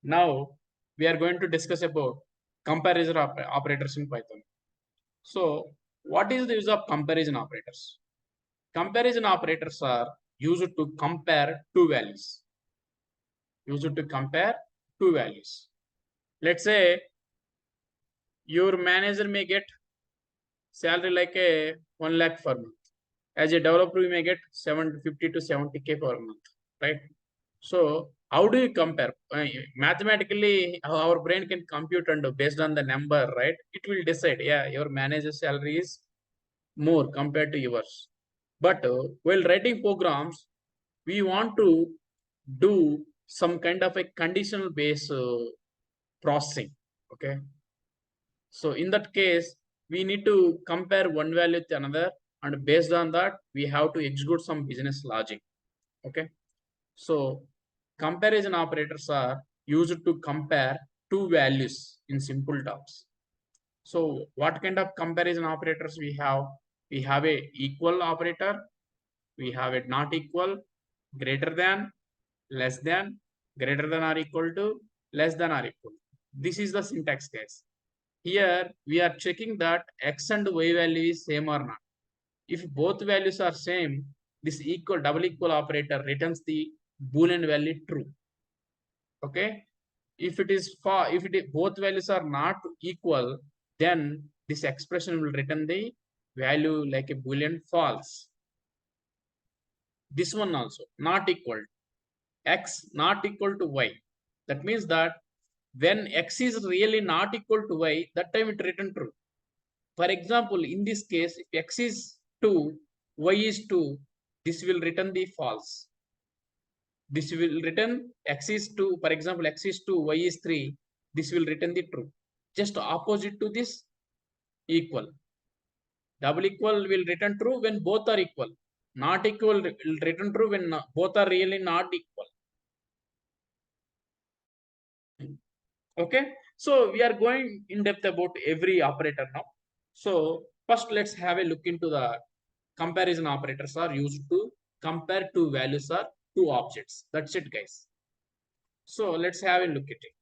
Now we are going to discuss about comparison operators in Python. So what is the use of comparison operators? Comparison operators are used to compare two values. Used to compare two values. Let's say your manager may get salary like a 1 lakh per month. As a developer, you may get 750 to 70K per month, right? So how do you compare? Mathematically, our brain can compute and based on the number, right? It will decide, yeah, your manager's salary is more compared to yours. But while writing programs, we want to do some kind of a conditional based processing. Okay. So in that case, we need to compare one value with another, and based on that, we have to execute some business logic. Okay. So comparison operators are used to compare two values in simple terms. So what kind of comparison operators we have? We have a equal operator, we have a not equal, greater than, less than, greater than or equal to, less than or equal. This is the syntax case. Here we are checking that x and y value is same or not. If both values are same, this equal double equal operator returns the boolean value true. Okay. If it is both values are not equal, then this expression will return the value like a boolean false. This one also not equal, x not equal to y. That means that when x is really not equal to y, that time it return true. For example, in this case, if x is 2, y is 2, this will return the false. This will return x is 2, for example, x is 2, y is 3, this will return the true. Just opposite to this, equal. Double equal will return true when both are equal. Not equal will return true when both are really not equal. Okay, so we are going in depth about every operator now. So first let's have a look into the comparison operators are used to compare two values or two objects. That's it, guys. So let's have a look at it.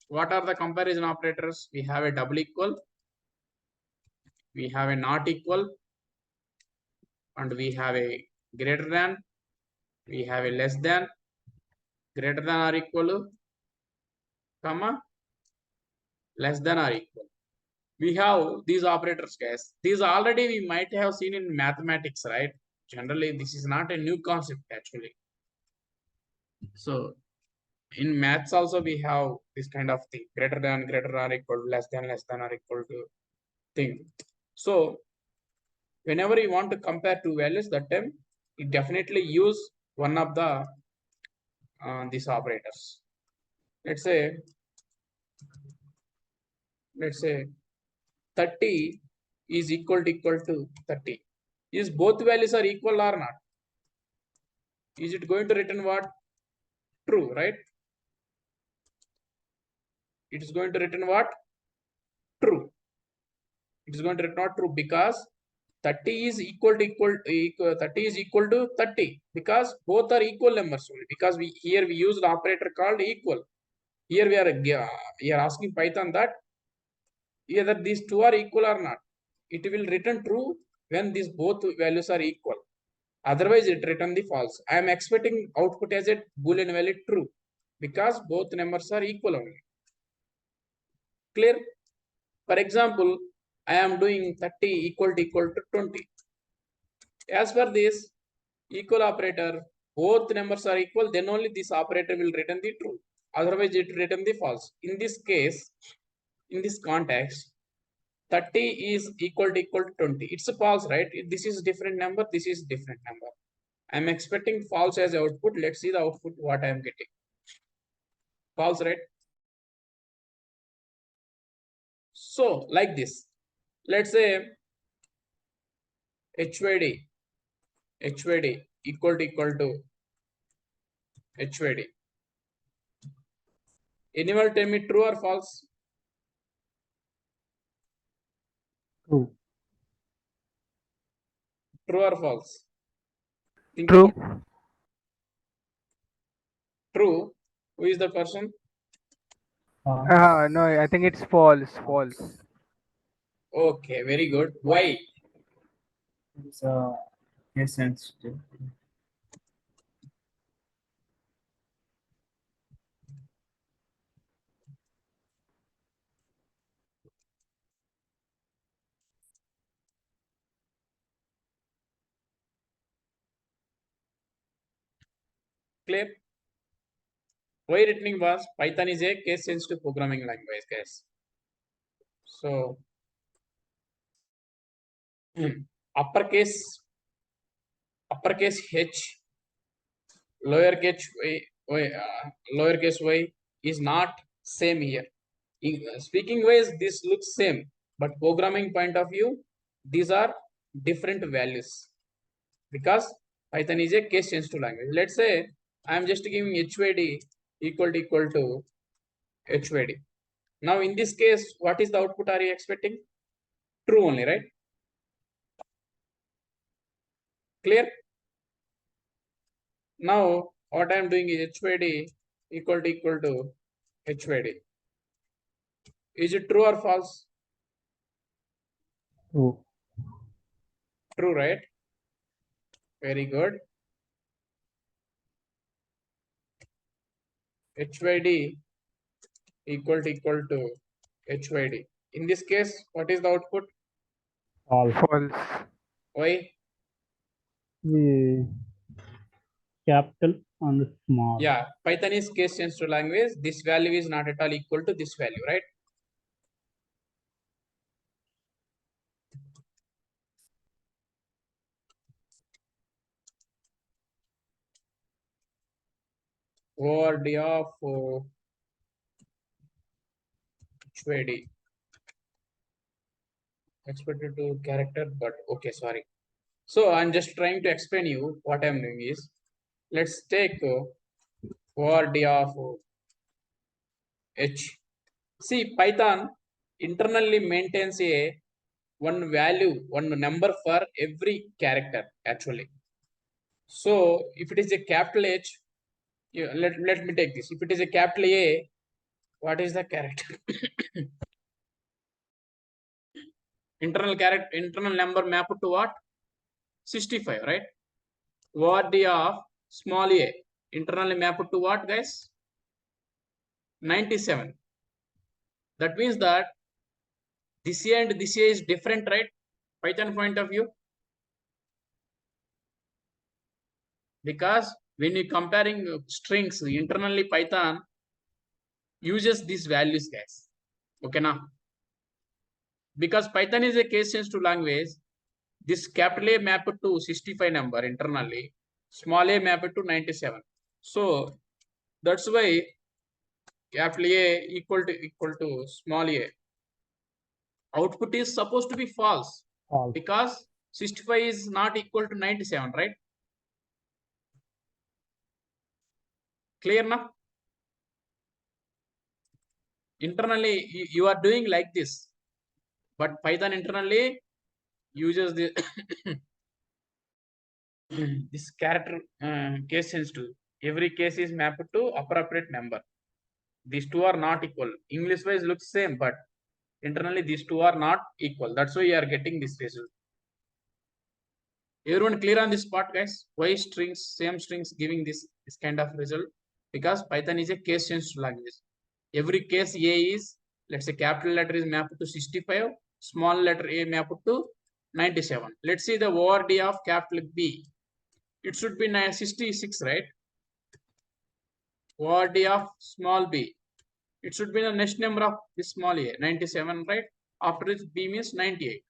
What are the comparison operators? We have a double equal, we have a not equal, and we have a greater than, we have a less than, greater than or equal to, comma, less than or equal. We have these operators, guys. These already we might have seen in mathematics, right? Generally, this is not a new concept actually. So in maths also we have this kind of thing, greater than or equal to, less than or equal to thing. So whenever you want to compare two values, that time you definitely use one of the these operators. Let's say 30 is equal to 30. Is both values are equal or not? Is it going to return what? True, right? It is going to return what? True. It is going to return not true because 30 is equal to 30 is equal to 30 because both are equal numbers only. Because we here we use the operator called equal. Here we are asking Python that either these two are equal or not. It will return true when these both values are equal. Otherwise, it return the false. I am expecting output as a boolean value true because both numbers are equal only. Clear? For example, I am doing 30 equal to 20. As for this equal operator, both numbers are equal, then only this operator will return the true. Otherwise, it return the false. In this case, in this context, 30 is equal to 20. It's a false, right? This is different number, this is different number. I'm expecting false as output. Let's see the output, what I am getting. False, right? So, like this. Let's say HYD equal to HYD. Anyone tell me true or false? True. True or false? Think True. about true. Who is the person? No, I think it's false. False. Okay, very good. Why? It's case sensitive. Clear? Why written was Python is a case sensitive programming language, guys. So uppercase H, lowercase lowercase y is not same here. Speaking ways, this looks same, but programming point of view, these are different values because Python is a case sensitive language. Let's say I am just giving HYD equal to HYD. Now in this case, what is the output are you expecting? True only, right? Clear? Now what I am doing is HYD equal to HYD. Is it true or false? True. True, right? Very good. HYD equal to HYD. In this case, what is the output? False. Why? The capital and small. Yeah, Python is case sensitive language. This value is not at all equal to this value, right? Word of HYD expected to character, but okay, sorry. So I'm just trying to explain you what I'm doing is, let's take word of H. See, Python internally maintains a one value, one number for every character actually. So if it is a capital H, let me take this. If it is a capital A, what is the character? internal number mapped to what? 65, right? What of small a internally mapped to what, guys? 97. That means that this A and this A is different, right? Python point of view. Because when you comparing strings, internally Python uses these values, guys. Okay, now because Python is a case sensitive language, this capital A mapped to 65 number internally, small a mapped to 97. So that's why capital A equal to small a. Output is supposed to be false because 65 is not equal to 97, right? Clear now? Internally, you are doing like this, but Python internally uses the this character case sensitive. Every case is mapped to appropriate number. These two are not equal. English wise looks same, but internally these two are not equal. That's why you are getting this result. Everyone clear on this part, guys? Why strings, same strings giving this kind of result? Because Python is a case sensitive language. Every case A is, let's say capital letter is mapped to 65, small letter A mapped to 97. Let's see the ORD of capital B. It should be 66, right? ORD of small b. It should be the next number of this small a, 97, right? After this b means 98.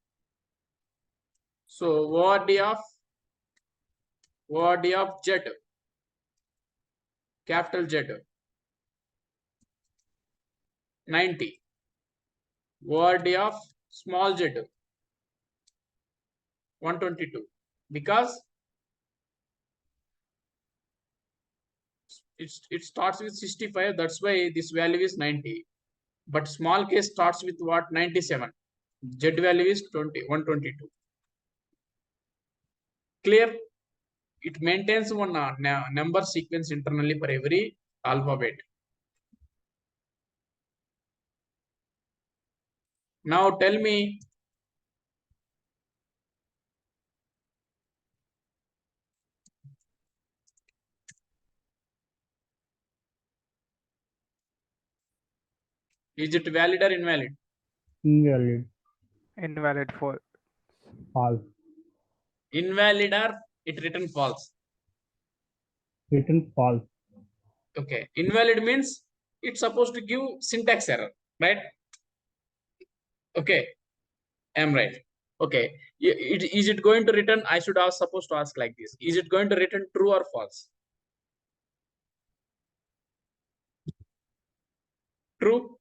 So ORD of Z, capital Z, 90. ORD of small z, 122. Because it starts with 65, that's why this value is 90. But small case starts with what? 97. Z value is 122. Clear? it maintains one number sequence internally for every alphabet. Now tell me, is it valid or invalid? Invalid. Invalid. False. Invalid or it written false? Written false. Okay, invalid means it's supposed to give syntax error, right? Okay, I'm right. Okay, is it going to return? I should ask, supposed to ask like this: is it going to return true or false? True.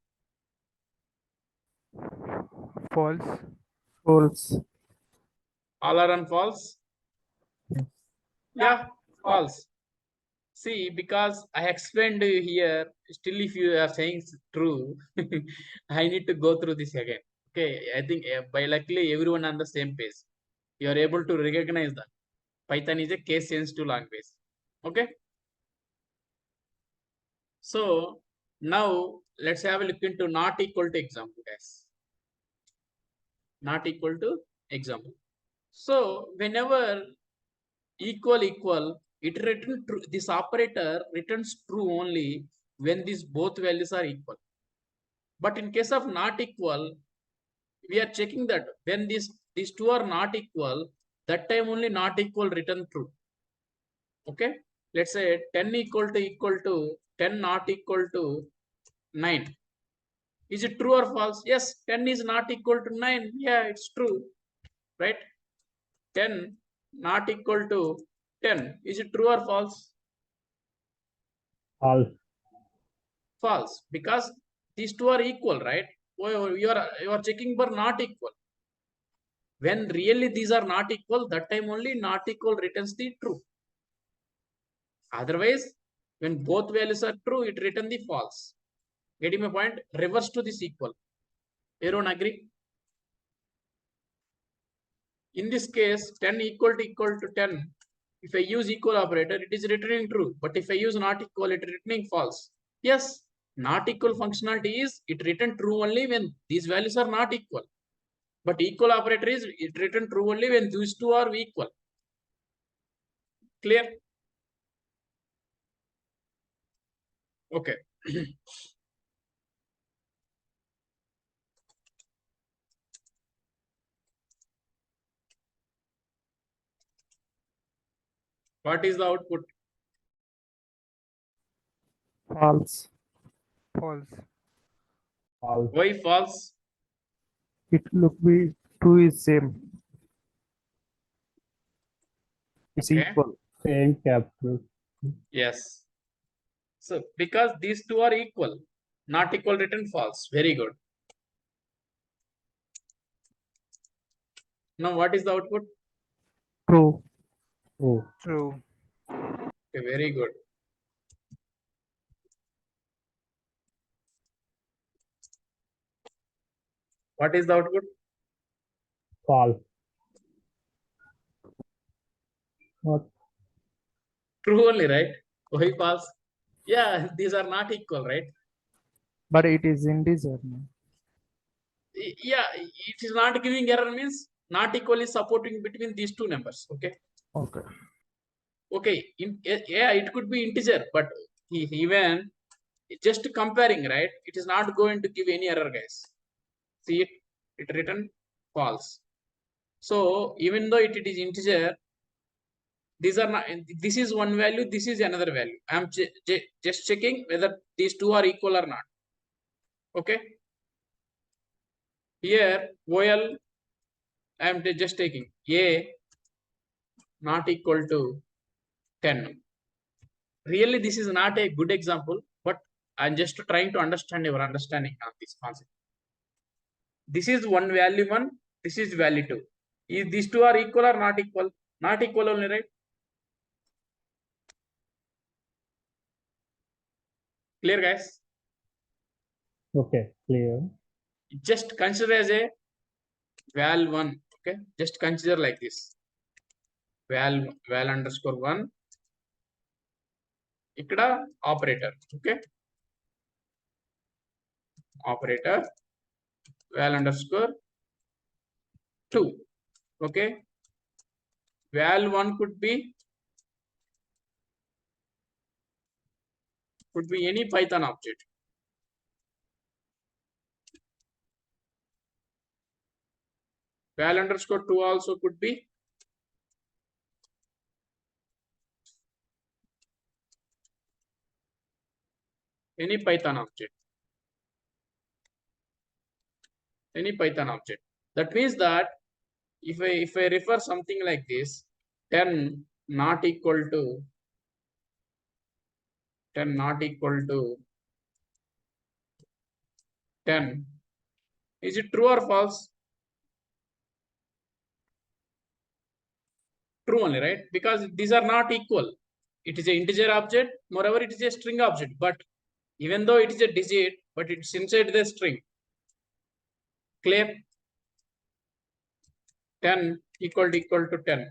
False. False. All are on false. Yes. Yeah, false. See, because I explained here, still if you are saying true, I need to go through this again. Okay, I think by luckily everyone on the same page. You are able to recognize that Python is a case sensitive language. Okay. So now let's have a look into not equal to example, guys. Not equal to example. So whenever equal, it returns true. This operator returns true only when these both values are equal. But in case of not equal, we are checking that when these two are not equal, that time only not equal return true. Okay, let's say 10 equal to 10 not equal to 9. Is it true or false? Yes, 10 is not equal to 9. Yeah, it's true, right? 10 not equal to 10. Is it true or false? False. False, because these two are equal, right? You are checking for not equal. When really these are not equal, that time only not equal returns the true. Otherwise, when both values are true, it returns the false. Getting my point? Reverse to this equal. Everyone agree? In this case, 10 equal to 10. If I use equal operator, it is returning true. But if I use not equal, it is returning false. Yes, not equal functionality is it return true only when these values are not equal. But equal operator is it return true only when these two are equal. Clear? Okay. What is the output? False. False. False. Why false? It look be two is same. It's Okay. equal. Same capital. Yes. So because these two are equal, not equal return false. Very good. Now what is the output? True. True. True. Okay, very good. What is the output? False. What? True only, right? Why false? Yeah, these are not equal, right? But it is integer. No? Yeah, it is not giving error means not equal is supporting between these two numbers. Okay. Okay. Okay. Yeah, it could be integer, but even just comparing, right? It is not going to give any error, guys. See it written false. So even though it is integer, these are not, this is one value, this is another value. I am just checking whether these two are equal or not. Okay. Here OL I am just taking A not equal to 10. Really, this is not a good example, but I'm just trying to understand your understanding of this concept. This is one value 1, this is value 2. Is these two are equal or not equal? Not equal only, right? Clear, guys? Okay. Clear. Just consider as a val 1. Okay, just consider like this. val underscore 1 ikkada operator. Okay, operator val underscore 2. Okay, val 1 could be any Python object. Val underscore 2 also could be any Python object. Any Python object. That means that if I refer something like this, 10 not equal to 10 not equal to 10, is it true or false? True only, right? Because these are not equal. It is an integer object, moreover it is a string object, but even though it is a digit, but it's inside the string. Clear? 10 equal to 10.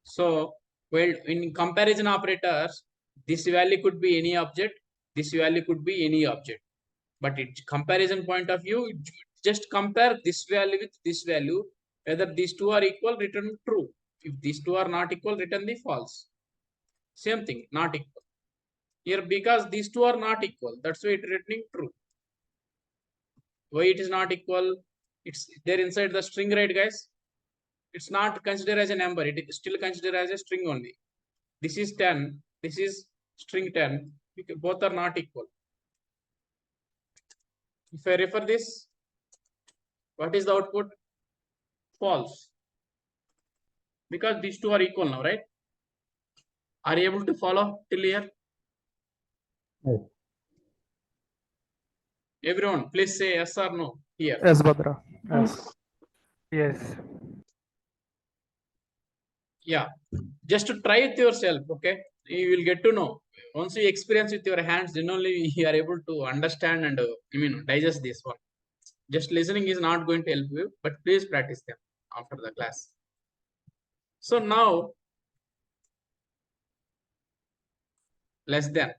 So, well, in comparison operators, this value could be any object, this value could be any object. But it's comparison point of view, just compare this value with this value. Whether these two are equal, return true. If these two are not equal, return the false. Same thing, not equal. Here, because these two are not equal, that's why it returning true. Why it is not equal? It's there inside the string, right, guys? It's not considered as a number. It is still considered as a string only. This is 10. This is string 10. Both are not equal. If I refer this, what is the output? False. Because these two are equal now, right? Are you able to follow till here? Yes. Everyone, please say yes or no here. Yes, Badra. Yes. Yes. Yeah, just to try it yourself, okay? You will get to know. Once you experience with your hands, then only you are able to understand and digest this one. Just listening is not going to help you, but please practice them after the class. So now, less than.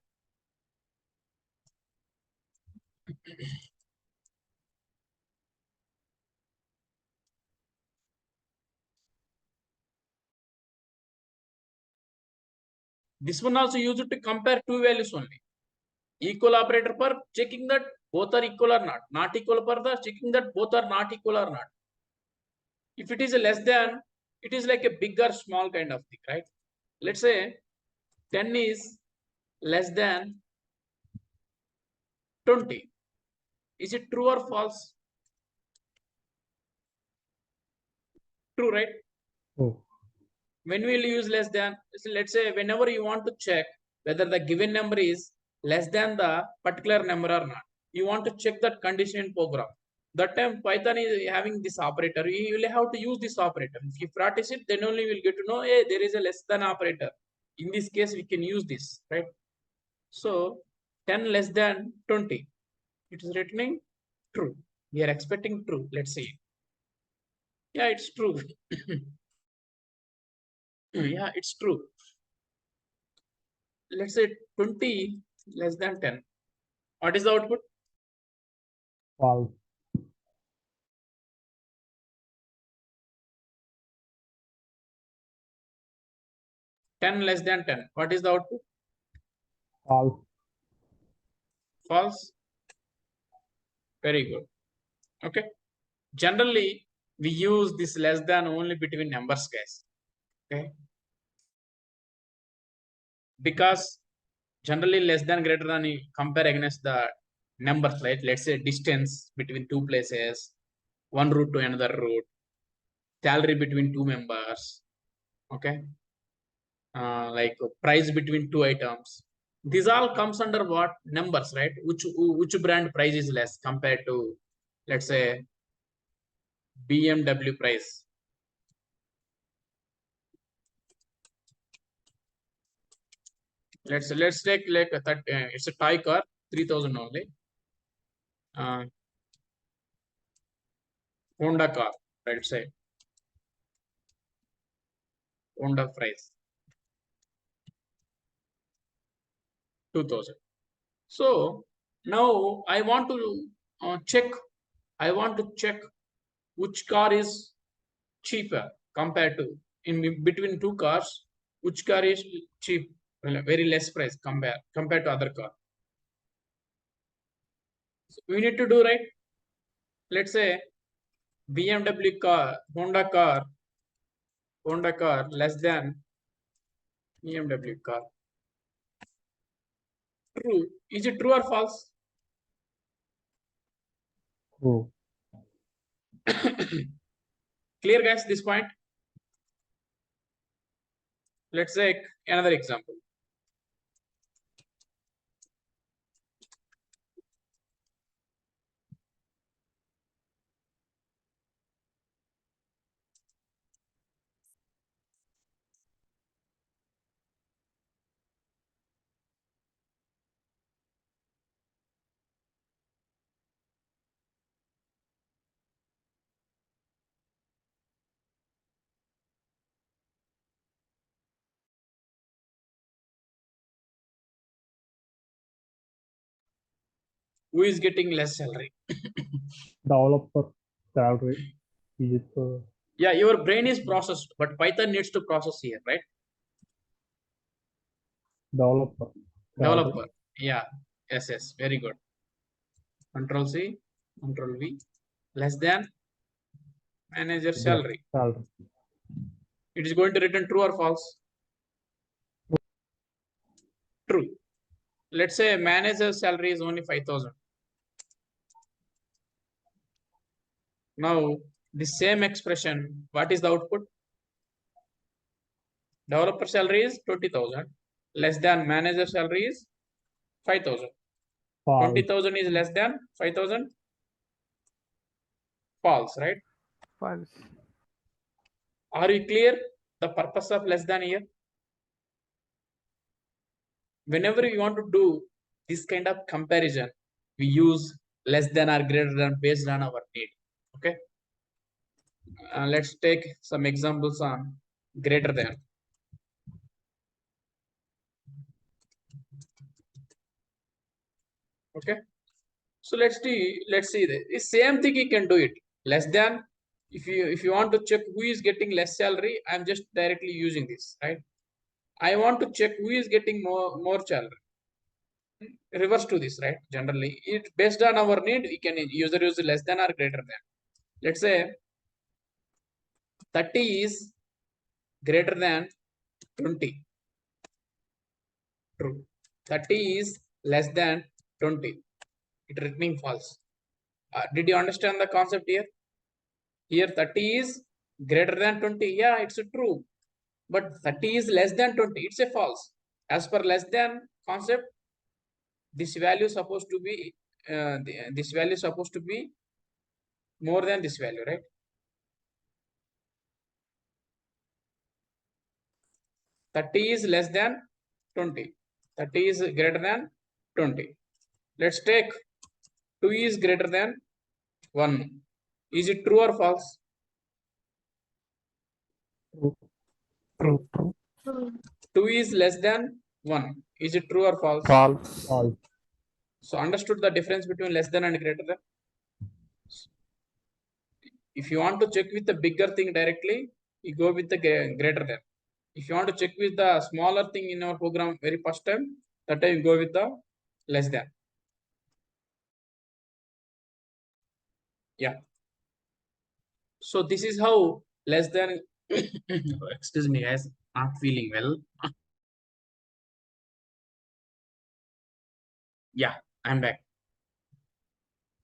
This one also used to compare two values only. Equal operator per checking that both are equal or not. Not equal per the checking that both are not equal or not. If it is a less than, it is like a big or small kind of thing, right? Let's say 10 is less than 20. Is it true or false? True, right? True. When will you use less than? So let's say whenever you want to check whether the given number is less than the particular number or not, you want to check that condition in program. That time Python is having this operator. You will have to use this operator. If you practice it, then only you will get to know, hey, there is a less than operator. In this case, we can use this, right? So 10 less than 20. It is returning true. We are expecting true. Let's see. Yeah, it's true. Yeah, it's true. Let's say 20 less than 10. What is the output? False. Ten less than 10. What is the output? False. False. Very good. Okay. Generally, we use this less than only between numbers, guys. Okay. Because generally less than greater than you compare against the numbers, right? Let's say distance between two places, one route to another route, salary between two members. Okay. Like price between two items. These all comes under what? Numbers, right? Which brand price is less compared to, let's say, BMW price. Let's take like it's a Thai car, 3,000 only. Honda car, let's say Honda price 2000. So now I want to check which car is cheaper compared to in between two cars, which car is cheap, very less price compared to other car. So we need to do, right? Let's say BMW car, Honda car less than BMW car. True. Is it true or false? True. Clear, guys, this point? Let's take another example. Who is getting less salary? Developer salary. Is it Yeah, your brain is processed, but Python needs to process here, right? developer salary? Developer. Yeah. Yes. Very good. Control C, Control V. Less than manager salary. Salary. It is going to return true or false? True. Let's say manager salary is only 5,000. Now, the same expression, what is the output? Developer salary is 20,000. Less than manager salary is 5,000. False. 20,000 is less than 5,000. False, right? False. Are you clear the purpose of less than here? Whenever you want to do this kind of comparison, we use less than or greater than based on our need. Okay. Let's take some examples on greater than. Okay. So let's see the same thing you can do it. Less than, if you want to check who is getting less salary, I'm just directly using this, right? I want to check who is getting more salary. Reverse to this, right? Generally, it based on our need, we can use less than or greater than. Let's say 30 is greater than 20. True. 30 is less than 20. It returning false. Did you understand the concept here? Here 30 is greater than 20. Yeah, it's a true. But 30 is less than 20. It's a false. As per less than concept, this value is supposed to be more than this value, right? Thirty is less than 20. 30 is greater than 20. Let's take 2 is greater than 1. Is it true or false? True. True. 2 is less than 1. Is it true or false? False. False. So understood the difference between less than and greater than? If you want to check with the bigger thing directly, you go with the greater than. If you want to check with the smaller thing in our program very first time, that time you go with the less than. Yeah. So this is how less than, excuse me guys, not feeling well. Yeah, I'm back.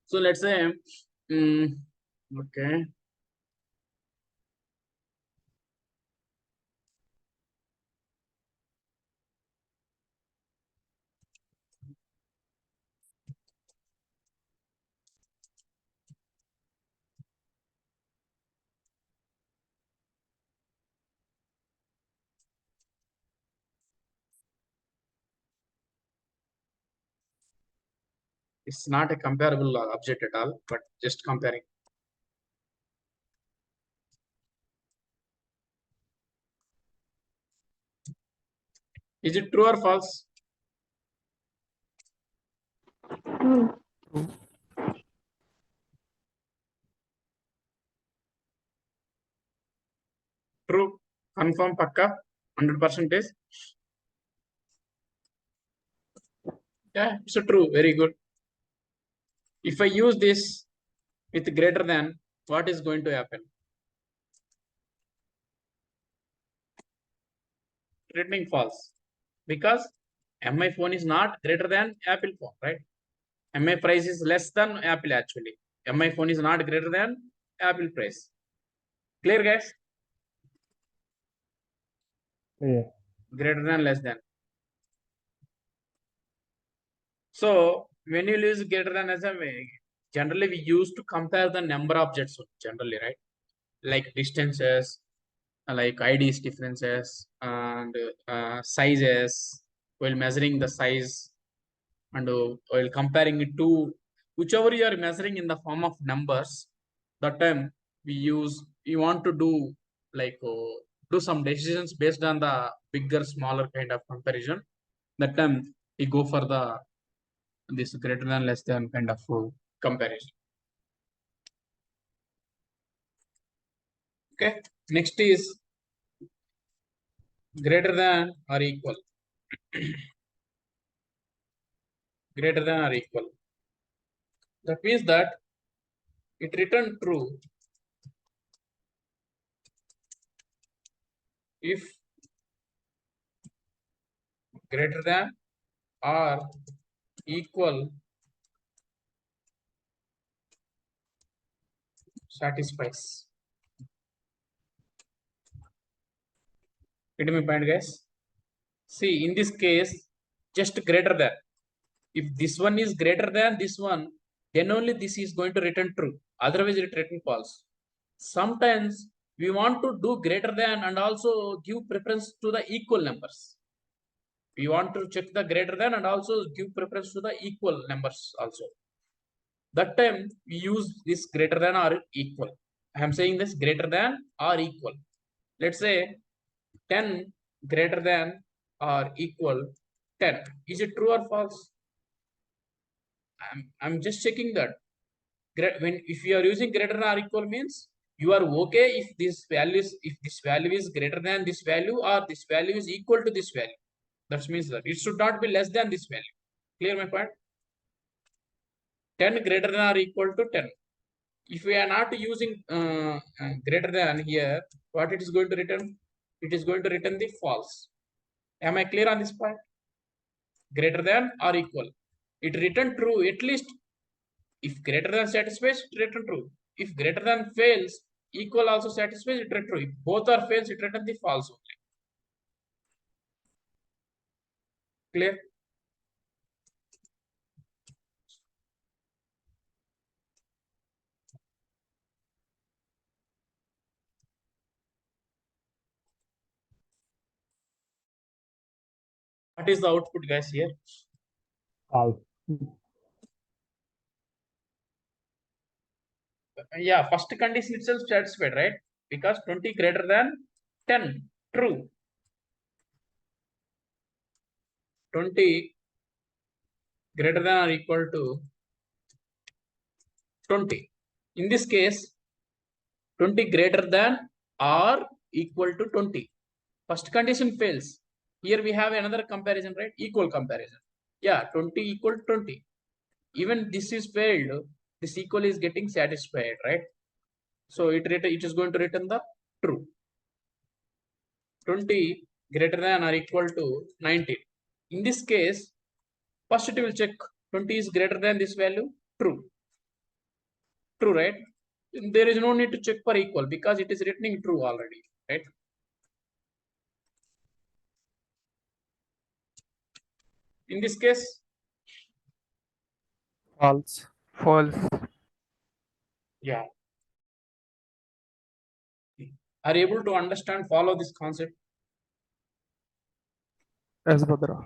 So let's say, okay. It's not a comparable object at all, but just comparing. Is it true or false? True. True. True. Confirm, pakka. 100%. Yeah, it's a true. Very good. If I use this with greater than, what is going to happen? Returning false. Because MI phone is not greater than Apple phone, right? MI price is less than Apple actually. MI phone is not greater than Apple price. Clear, guys? Yeah. Greater than, less than. So when you use greater than as a generally we use to compare the number of jets generally, right? Like distances, like IDs differences and sizes while measuring the size and while comparing it to whichever you are measuring in the form of numbers. That time we want to do like do some decisions based on the bigger smaller kind of comparison. That time we go for the this greater than less than kind of comparison. Okay, next is greater than or equal. Greater than or equal. That means that it return true if greater than or equal satisfies. Get my point, guys? See, in this case, just greater than. If this one is greater than this one, then only this is going to return true. Otherwise, it return false. Sometimes we want to do greater than and also give preference to the equal numbers. We want to check the greater than and also give preference to the equal numbers also. That time we use this greater than or equal. I am saying this greater than or equal. Let's say 10 greater than or equal 10. Is it true or false? I'm just checking that. When if you are using greater than or equal means you are okay if this value is greater than this value or this value is equal to this value. That means that it should not be less than this value. Clear my point? 10 greater than or equal to 10. If we are not using greater than here, what it is going to return? It is going to return the false. Am I clear on this point? Greater than or equal. It return true at least. If greater than satisfies, it return true. If greater than fails, equal also satisfies, it return true. If both are fails, it return the false only. Clear? What is the output, guys, here? False. Yeah, first condition itself satisfied, right? Because 20 greater than 10. True. 20 greater than or equal to 20. In this case, 20 greater than or equal to 20. First condition fails. Here we have another comparison, right? Equal comparison. Yeah, 20 equal to 20. Even this is failed, this equal is getting satisfied, right? So it is going to return the true. 20 greater than or equal to 19. In this case, first it will check 20 is greater than this value. True. True, right? There is no need to check for equal because it is returning true already, right? In this case, False. False. yeah. Are you able to understand, follow this concept? As Badra.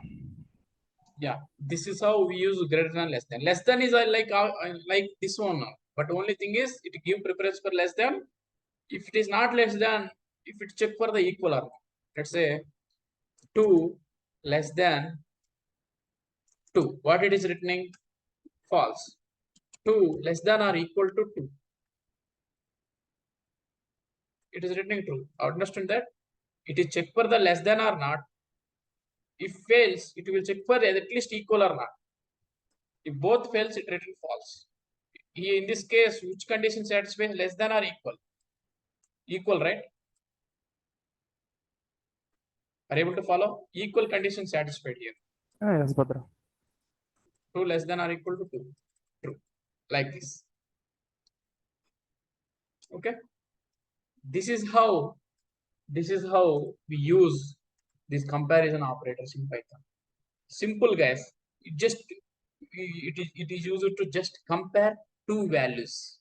Yeah, this is how we use greater than, less than. Less than is like this one now. But only thing is it give preference for less than. If it is not less than, if it check for the equal or not. Let's say 2 less than 2. What it is returning? False. 2 less than or equal to 2. It is returning true. Understand that? It is check for the less than or not. If fails, it will check for at least equal or not. If both fails, it return false. Here in this case, which condition satisfies less than or equal? Equal, right? Are you able to follow? Equal condition satisfied here. Yes, Bhadra. 2 less than or equal to 2. True. Like this. Okay. This is how we use these comparison operators in Python. Simple, guys. It is used to just compare two values,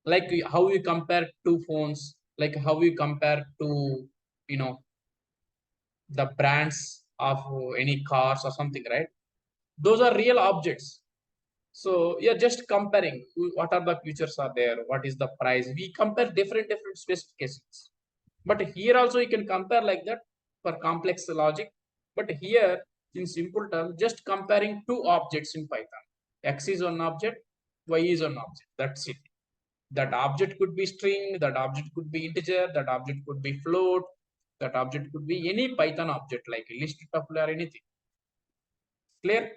like how you compare two phones, like how you compare two, the brands of any cars or something, right? Those are real objects. So you're just comparing what are the features are there, what is the price. We compare different specifications. But here also you can compare like that for complex logic. But here in simple terms, just comparing two objects in Python. X is one object, Y is one object. That's it. That object could be string, that object could be integer, that object could be float, that object could be any Python object like list, tuple, or anything. Clear?